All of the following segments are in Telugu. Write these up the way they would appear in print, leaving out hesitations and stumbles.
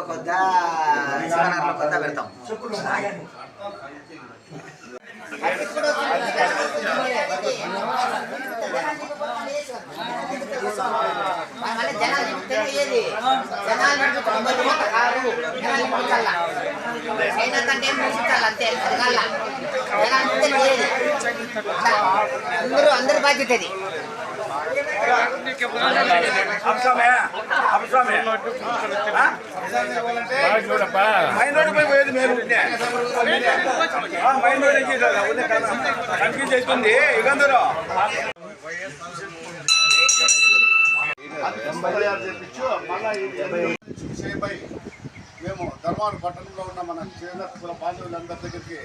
కొద్ద శివనగర్లో కొద్ద పెడతాం. అందరు బాధ్యత అది. విషయంపై మేము ధర్మాడు పట్టణంలో ఉన్న మన కుల బాంధవులందరి దగ్గరికి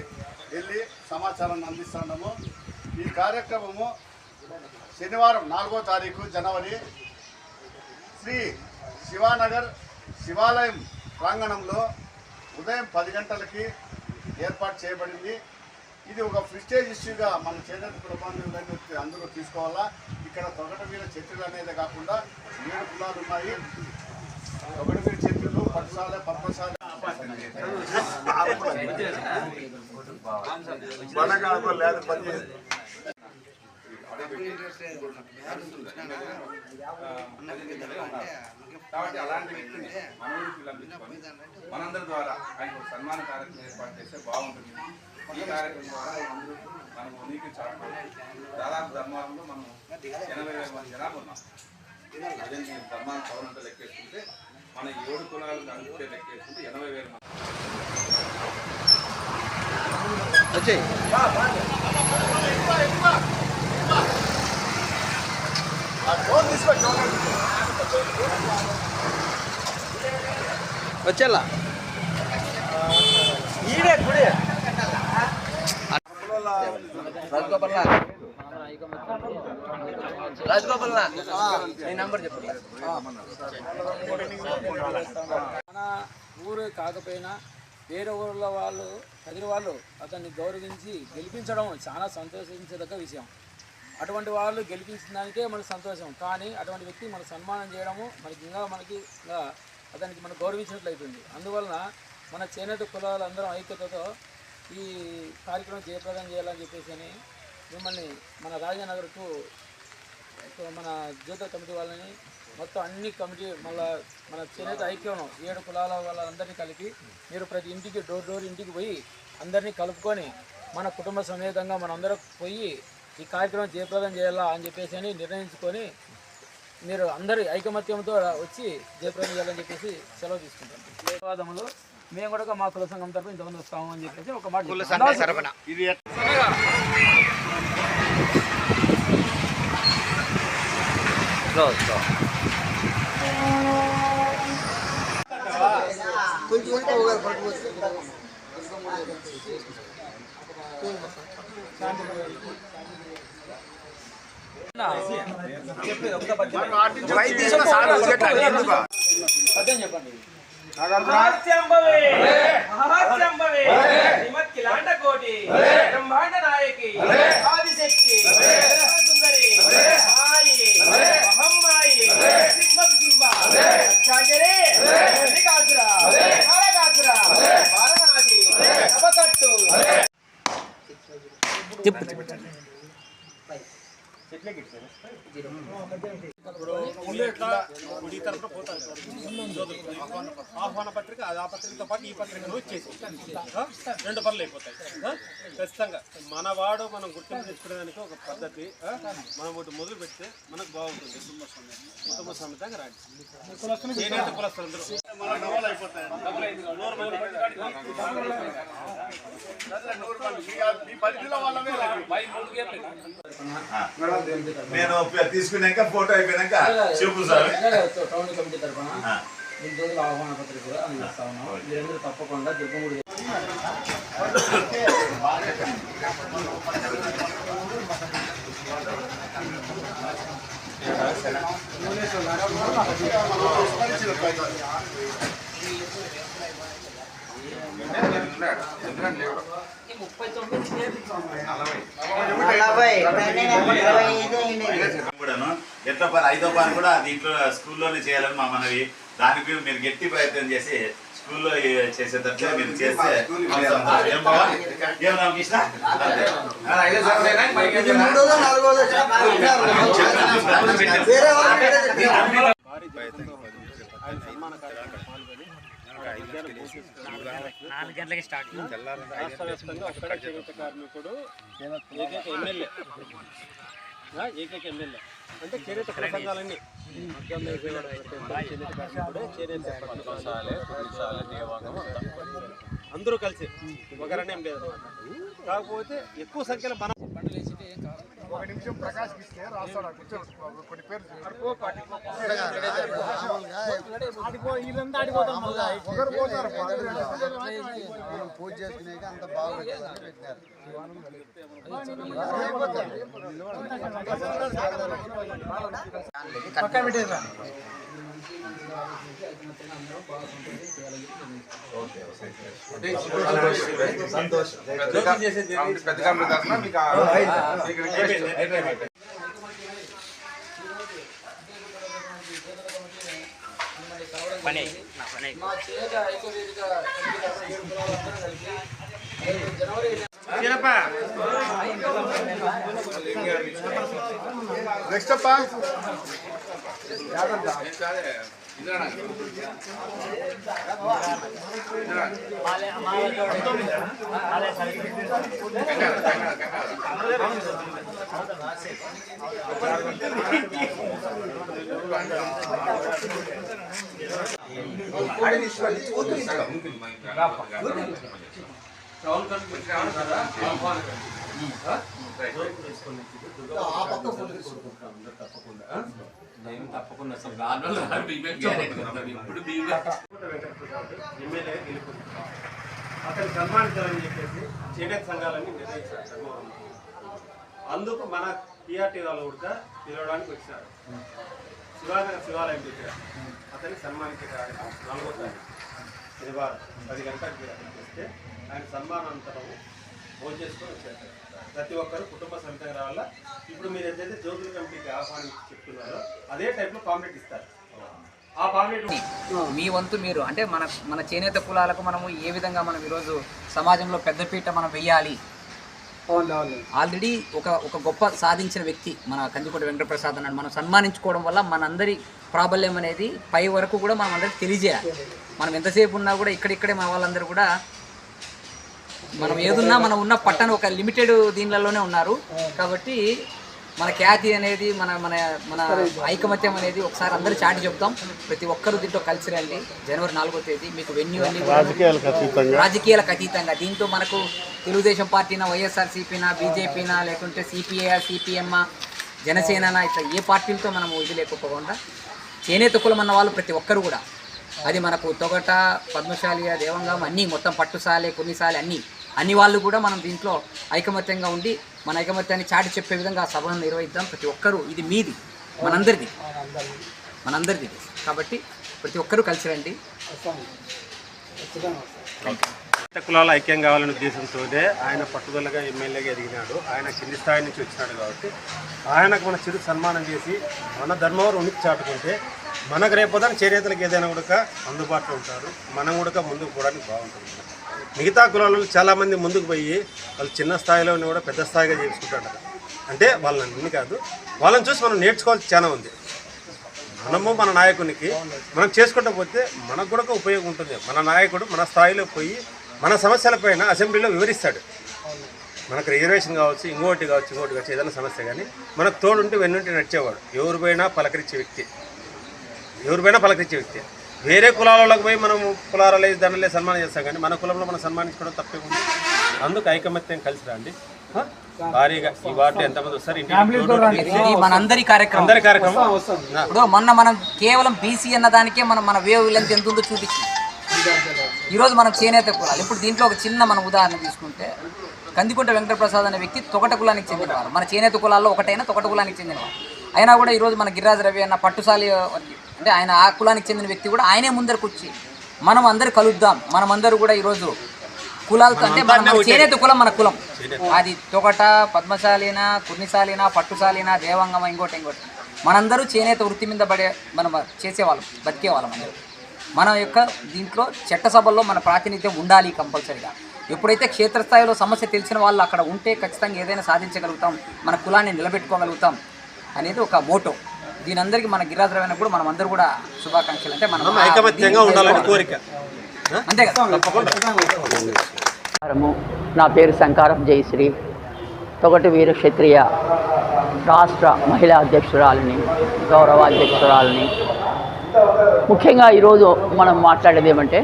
వెళ్ళి సమాచారాన్ని అందిస్తున్నాము. ఈ కార్యక్రమము శనివారం 4వ తారీఖు జనవరి శ్రీ శివానగర్ శివాలయం ప్రాంగణంలో ఉదయం 10 గంటలకి ఏర్పాటు చేయబడింది. ఇది ఒక ప్రిస్టేజ్ ఇష్యూగా మన చేనేత కుల బాంధవులన్నీ అందరూ తీసుకోవాలా. ఇక్కడ తొగట మీద చర్చలు అనేది కాకుండా 7 కులాలు ఉన్నాయి. తొగట మీద చర్చలు పట్టుసాల పద్మశాల లేదు పని కాబట్టి అలాంటి వ్యక్తిని మన ఊరికి పిలిపించుకొని మనందరి ద్వారా ఆయనకు సన్మాన కార్యక్రమం ఏర్పాటు చేస్తే బాగుంటుంది. ఈ కార్యక్రమం ద్వారా మనము ఉనికి చాటుకోవాలి. దాదాపు ధర్మాలంలో మనం 80,000 మంది జనాభా ఉన్నాం. అదే ధర్మాల పవనంతా లెక్కేసుకుంటే మన 7 కులాలు కలిపితే లెక్కేసుకుంటే 80,000 మంది వచ్చాయి. వచ్చేలా ఈడే గుడి రాజగోపాల్ నీ నంబర్ చెప్పు. మన ఊరు కాకపోయినా వేరే ఊళ్ళో వాళ్ళు కదిరి వాళ్ళు అతన్ని గౌరవించి గెలిపించడం చాలా సంతోషించదగ్గ విషయం. అటువంటి వాళ్ళు గెలిపించిన దానికే మనకు సంతోషం. కానీ అటువంటి వ్యక్తి మనం సన్మానం చేయడము మనకి ఇంకా అతనికి మనం గౌరవించినట్లయితుంది. అందువలన మన చేనేత కులాలందరం ఐక్యతతో ఈ కార్యక్రమం జయప్రదం చేయాలని చెప్పేసి అని మిమ్మల్ని మన రాజనగర్కు మన జ్యోత కమిటీ వాళ్ళని మొత్తం అన్ని కమిటీ మళ్ళీ మన చేనేత ఐక్యం 7 కులాల వాళ్ళందరినీ కలిపి మీరు ప్రతి ఇంటికి డోర్ ఇంటికి పోయి అందరినీ కలుపుకొని మన కుటుంబ సమేతంగా మనందరం పోయి ఈ కార్యక్రమం జయప్రదం చేయాలా అని చెప్పేసి అని నిర్ణయించుకొని మీరు అందరి ఐకమత్యంతో వచ్చి జయప్రదం చేయాలని చెప్పేసి సెలవు తీసుకుంటాం. ధన్యవాదములు. మేము కూడా మా కుల సంఘం తరఫున ఇంతమంది వస్తాము అని చెప్పేసి ఒక మాట ఇది చెప్పండి. బ్రహ్మాండ నాయకి ఆదిశక్తి సుందరి మహమ్మాయి సింహ చాజరే కాసురా కాసురా వారణాసి నవకట్టు గుడి తరఫున పోతారు ఆహ్వాన పత్రిక ఆ పత్రికతో పాటు ఈ పత్రికను వచ్చేసి 2 పనులు అయిపోతాయి. ఖచ్చితంగా మనవాడు మనం గుర్తింపు తెచ్చుకునేదానికి ఒక పద్ధతి. మనం ఒకటి మొదలు పెడితే మనకు బాగుంటుంది. కుటుంబ సమేతంగా రాండి. చేనేత కులస్తులందరూ నేను తీసుకున్నాక ఫోటో అయిపోయినాక చూపు సార్ టౌన్ కమిటీ తరఫున 2 రోజుల ఆహ్వాన పత్రిక కూడా అందిస్తా ఉన్నాం. మీరందరూ తప్పకుండా దుర్గముడి ఎట్లా పని 5వ పని కూడా దీంట్లో స్కూల్లోనే చేయాలని మా మనవి. దానికి మీరు గట్టి ప్రయత్నం చేసి స్కూల్లో చేసేటట్లే మీరు చేస్తే మాకు సంతోషం. ఏం బావా? ఏం రామకృష్ణ? అంతే. రాష్ట్ర వ్యాప్తంగా ఒక్కడే చేనేత కార్మికుడు ఏకైక ఎమ్మెల్యే అంటే చేనేత కుల సంఘాలన్నీ చేనేత కార్మికుడే చేనేత అందరూ కలిసి ఒకరనే ఏం లేదు. కాకపోతే ఎక్కువ సంఖ్యలో మన ఒక నిమిషం ప్రకాష్ ఇస్తే రాస్తాడు కొన్ని పేర్లు పూజ చేసుకునేకి అంత బాగా పెట్టినారు. పెద్ద కంపెనీ తరఫున మీకు నెక్స్ట్ అప్పా తప్పకుండా ఎమ్మెల్యే గెలుపు అతను సన్మానించాలని చెప్పేసి చేనేత సంఘాలన్నీ నిర్ణయించారు ధర్మవరంలో. అందుకు మన టీఆర్టీ వాళ్ళు కూడా పిలవడానికి వచ్చారు. శివానగర్ శివాలయం దగ్గర అతన్ని సన్మానించే కార్యక్రమం 4వ తారీఖు శనివారం 10 గంటలకు చేస్తే ఆయన సన్మానానంతరం భోజనం చేసుకొని వచ్చారు. ప్రతి ఒక్కరు కుటుంబ సమేతంగా రావాలా. ఇప్పుడు మీరు ఏదైతే జ్యోతుల కమిటీకి ఆహ్వానించి చెప్తున్నారో అదే టైప్లో పాంప్లెట్ ఇస్తారు. ఆ పాంప్లెట్ మీ వంతు మీరు అంటే మన చేనేత కులాలకు మనము ఏ విధంగా మనం ఈరోజు సమాజంలో పెద్దపీట మనం వెయ్యాలి. ఆల్రెడీ ఒక గొప్ప సాధించిన వ్యక్తి మన కందికోట వెంకటప్రసాద్ అన్నాడు. మనం సన్మానించుకోవడం వల్ల మనందరి ప్రాబల్యం అనేది పై వరకు కూడా మనం అందరికి తెలియజేయాలి. మనం ఎంతసేపు ఉన్నా కూడా ఇక్కడిక్కడే మన వాళ్ళందరూ కూడా మనం ఏదున్నా మనం ఉన్న పట్టణ ఒక లిమిటెడ్ దీనిలోనే ఉన్నారు. కాబట్టి మన ఖ్యాతి అనేది మన మన మన ఐకమత్యం అనేది ఒకసారి అందరూ చాటి చెప్తాం. ప్రతి ఒక్కరు దీంట్లో కలిసి రండి. జనవరి 4వ తేదీ మీకు వెన్యూ అన్ని రాజకీయాలకు అతీతంగా దీంతో మనకు తెలుగుదేశం పార్టీనా, వైఎస్ఆర్సీపీనా, బీజేపీనా, లేకుంటే సిపిఐ, సిపిఎం, జనసేన ఇట్లా ఏ పార్టీలతో మనము ఇది లేకపోకుండా చేనేత కులం అన్న వాళ్ళు ప్రతి ఒక్కరు కూడా అది మనకు తొగట, పద్మశాలి, దేవంగం అన్నీ మొత్తం పట్టుసాలే కొన్నిసార్లు అన్ని వాళ్ళు కూడా మనం దీంట్లో ఐకమత్యంగా ఉండి మన ఐకమత్యాన్ని చాటి చెప్పే విధంగా ఆ సభను నిర్వహిద్దాం. ప్రతి ఒక్కరూ ఇది మీది, మనందరిది కాబట్టి ప్రతి ఒక్కరూ కలిసి రండి. కులాల ఐక్యం కావాలనే ఉద్దేశంతోనే ఆయన పట్టుదలగా ఎమ్మెల్యేగా ఎదిగినాడు. ఆయన కింది స్థాయి నుంచి వచ్చినాడు కాబట్టి ఆయనకు మన చిరు సన్మానం చేసి మన ధర్మవరం ఉనికి చాటుకుంటే మనకు రేపొద్దున చేనేతలకు ఏదైనా కూడా అందుబాటులో ఉంటారు. మనం కూడా ముందుకు పోవడానికి బాగుంటుంది. మిగతా కులాలలో చాలామంది ముందుకు పోయి వాళ్ళు చిన్న స్థాయిలో కూడా పెద్ద స్థాయిగా చేసుకుంటారు. అంటే వాళ్ళని అన్ని కాదు, వాళ్ళని చూసి మనం నేర్చుకోవాల్సి చాలా ఉంది. మనము మన నాయకునికి మనం చేసుకుంటూ పోతే మనకు కూడా ఉపయోగం ఉంటుంది. మన నాయకుడు మన స్థాయిలో పోయి మన సమస్యలపైన అసెంబ్లీలో వివరిస్తాడు. మనకు రిజర్వేషన్ కావచ్చు, ఇంకోటి కావచ్చు ఏదైనా సమస్య కానీ మనకు తోడుంటే వెన్నుంటే నడిచేవాడు. ఎవరిపైనా పలకరించే వ్యక్తి. వేరే కులాలకు పోయి మనం కులారాలే దండలే సన్మానం చేస్తాం కానీ మన కులంలో మనం సన్మానించుకోవడం తప్పే ఉంది. అందుకు ఐకమత్యం కలిసి రండి. భారీగా ఈ వార్డులో ఎంతమంది వస్తారు? మనందరి కార్యక్రమం ఇప్పుడు మొన్న మనం కేవలం బీసీ అన్న దానికే మన వేవ్ లెంత్ ఎంత ఉందో చూపించింది. ఈరోజు మనం చేనేత కులాలు ఇప్పుడు దీంట్లో ఒక చిన్న మనం ఉదాహరణ తీసుకుంటే కందికుంట వెంకటప్రసాద్ అనే వ్యక్తి తొగట కులానికి చెందినవారు. మన చేనేత కులాల్లో ఒకటైనా తొగట కులానికి చెందినవారు. అయినా కూడా ఈరోజు మన గిరిరాజు రవి అన్న పట్టుసాలి అంటే ఆయన ఆ కులానికి చెందిన వ్యక్తి కూడా ఆయనే ముందరకు వచ్చి మనం అందరు కలుద్దాం. మనమందరూ కూడా ఈరోజు కులాలతో అంటే మన చేనేత కులం మన కులం అది తొగట, పద్మశాలినా, కుర్నిశాలినా, పట్టుశాలినా, దేవంగమ ఇంకోటి మనందరూ చేనేత వృత్తి మీద మనం చేసేవాళ్ళం, బతికేవాళ్ళం అందరూ. మన యొక్క దీంట్లో చట్టసభల్లో మన ప్రాతినిధ్యం ఉండాలి కంపల్సరీగా. ఎప్పుడైతే క్షేత్రస్థాయిలో సమస్య తెలిసిన వాళ్ళు అక్కడ ఉంటే ఖచ్చితంగా ఏదైనా సాధించగలుగుతాం, మన కులాన్ని నిలబెట్టుకోగలుగుతాం అనేది ఒక మోటో. దీని అందరికీ మన గిరిరాజరావు కూడా మనం అందరూ కూడా శుభాకాంక్షలు. అంటే మనం ఐకమత్యంగా ఉండాలని కోరిక అంతే కదా. నా పేరు శంకారం జయశ్రీ, తొగటి వీర క్షత్రియ రాష్ట్ర మహిళా అధ్యక్షురాలని, గౌరవ అధ్యక్షురాలని. ముఖ్యంగా ఈరోజు మనం మాట్లాడేది ఏమంటే,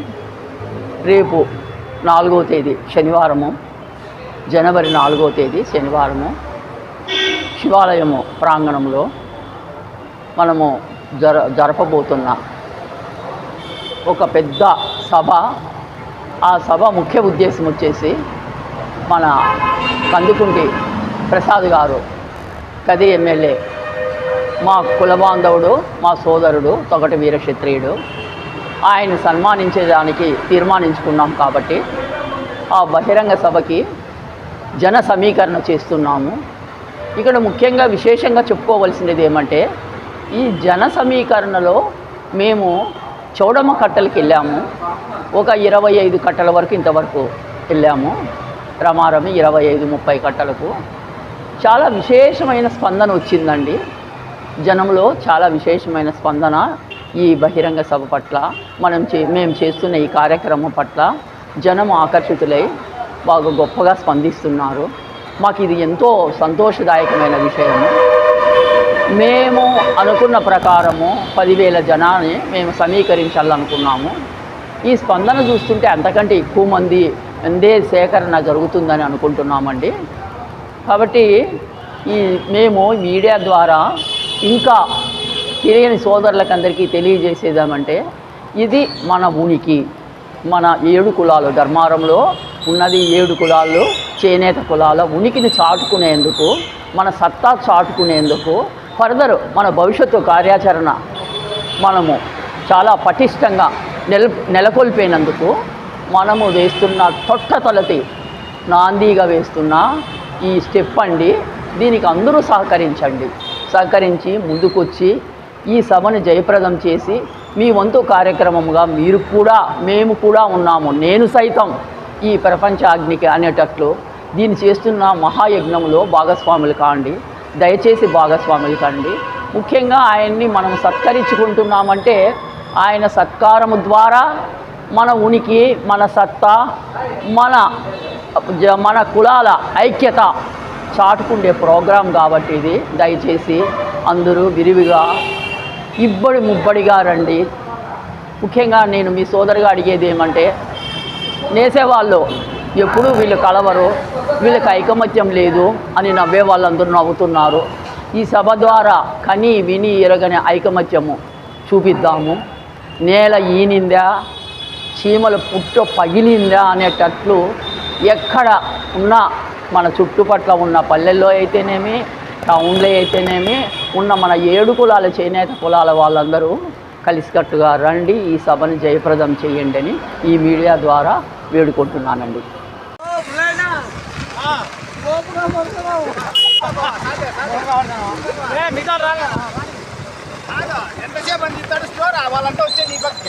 రేపు 4వ తేదీ శనివారము, జనవరి 4వ తేదీ శనివారము శివాలయము ప్రాంగణంలో మనము జరపబోతున్న ఒక పెద్ద సభ. ఆ సభ ముఖ్య ఉద్దేశం వచ్చేసి మన కందుకుంటి ప్రసాద్ గారు, కది ఎమ్మెల్యే, మా కులబాంధవుడు, మా సోదరుడు, తొగటి వీరక్షత్రియుడు, ఆయన సన్మానించేదానికి తీర్మానించుకున్నాం. కాబట్టి ఆ బహిరంగ సభకి జన సమీకరణ చేస్తున్నాము. ఇక్కడ ముఖ్యంగా విశేషంగా చెప్పుకోవలసినది ఏమంటే, ఈ జన సమీకరణలో మేము చౌడమ్మ కట్టలకి వెళ్ళాము. ఒక 25 కట్టల వరకు ఇంతవరకు వెళ్ళాము. రమారమి 25-30 కట్టలకు చాలా విశేషమైన స్పందన వచ్చిందండి. జనంలో చాలా విశేషమైన స్పందన ఈ బహిరంగ సభ పట్ల, మేము చేస్తున్న ఈ కార్యక్రమం పట్ల జనం ఆకర్షితులై బాగా గొప్పగా స్పందిస్తున్నారు. మాకు ఇది ఎంతో సంతోషదాయకమైన విషయము. మేము అనుకున్న ప్రకారము 10,000 జనాన్ని మేము సమీకరించాలనుకున్నాము. ఈ స్పందన చూస్తుంటే అంతకంటే ఎక్కువ మంది సేకరణ జరుగుతుందని అనుకుంటున్నామండి. కాబట్టి మేము మీడియా ద్వారా ఇంకా తెలియని సోదరులకందరికీ తెలియజేసేదామంటే, ఇది మన ఉనికి, మన 7 కులాలు, ధర్మారంలో ఉన్నది 7 కులాలు, చేనేత కులాల ఉనికిని చాటుకునేందుకు, మన సత్తా చాటుకునేందుకు, ఫర్దర్ మన భవిష్యత్తు కార్యాచరణ మనము చాలా పటిష్టంగా నెలకొల్పేనందుకు మనము వేస్తున్న తొట్టతొలతి నాందీగా వేస్తున్న ఈ స్టెప్ అండి. దీనికి అందరూ సహకరించి ముందుకొచ్చి ఈ సభను జయప్రదం చేసి మీ వంతు కార్యక్రమంగా మేము కూడా ఉన్నాము, నేను సైతం ఈ ప్రపంచ అగ్నికి అనేటట్లు దీన్ని చేస్తున్న మహాయజ్ఞంలో భాగస్వాములు కాండి, దయచేసి భాగస్వాములు కండి. ముఖ్యంగా ఆయన్ని మనం సత్కరించుకుంటున్నామంటే, ఆయన సత్కారము ద్వారా మన ఉనికి, మన సత్తా, మన కులాల ఐక్యత చాటుకుండే ప్రోగ్రాం కాబట్టి ఇది. దయచేసి అందరూ విరివిగా ముబ్బడిగా రండి. ముఖ్యంగా నేను మీ సోదరుగా అడిగేది ఏమంటే, నేసేవాళ్ళు ఎప్పుడూ వీళ్ళు కలవరు, వీళ్ళకి ఐకమత్యం లేదు అని నవ్వే వాళ్ళందరూ నవ్వుతున్నారు. ఈ సభ ద్వారా కని విని ఎరగని ఐకమత్యము చూపిద్దాము. నేల ఈనిందా, చీమల పుట్ట పగిలిందా అనేటట్లు ఎక్కడ ఉన్న మన చుట్టుపట్ల ఉన్న పల్లెల్లో అయితేనేమి, టౌన్లో అయితేనేమి ఉన్న మన 7 కులాల చేనేత కులాల వాళ్ళందరూ కలిసికట్టుగా రండి, ఈ సభను జయప్రదం చేయండి అని ఈ మీడియా ద్వారా వేడుకుంటున్నానండి. వాళ్ళంతా వచ్చే నీ పక్క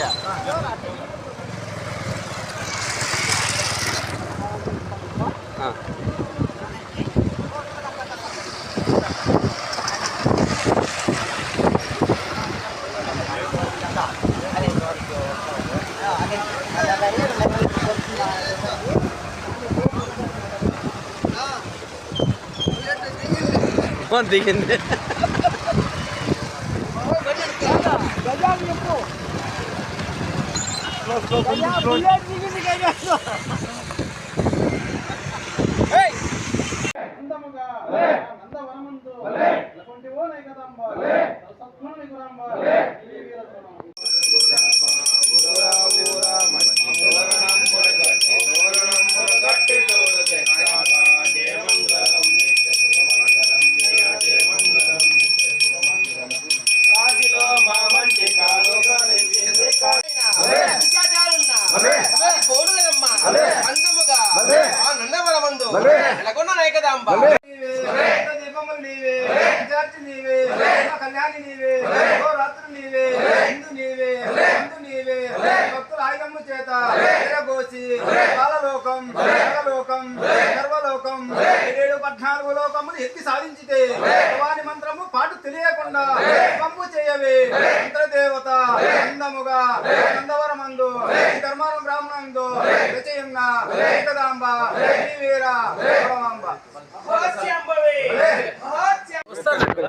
దిగింది. కళ్యాణి నీవే, రాత్రి నీవే, నీవే, ఆనందముగా నందవరమందు ధర్మారం బ్రాహ్మణందు విజయంగా ఏకదాంబ వీర పరమాంబ వస్తారు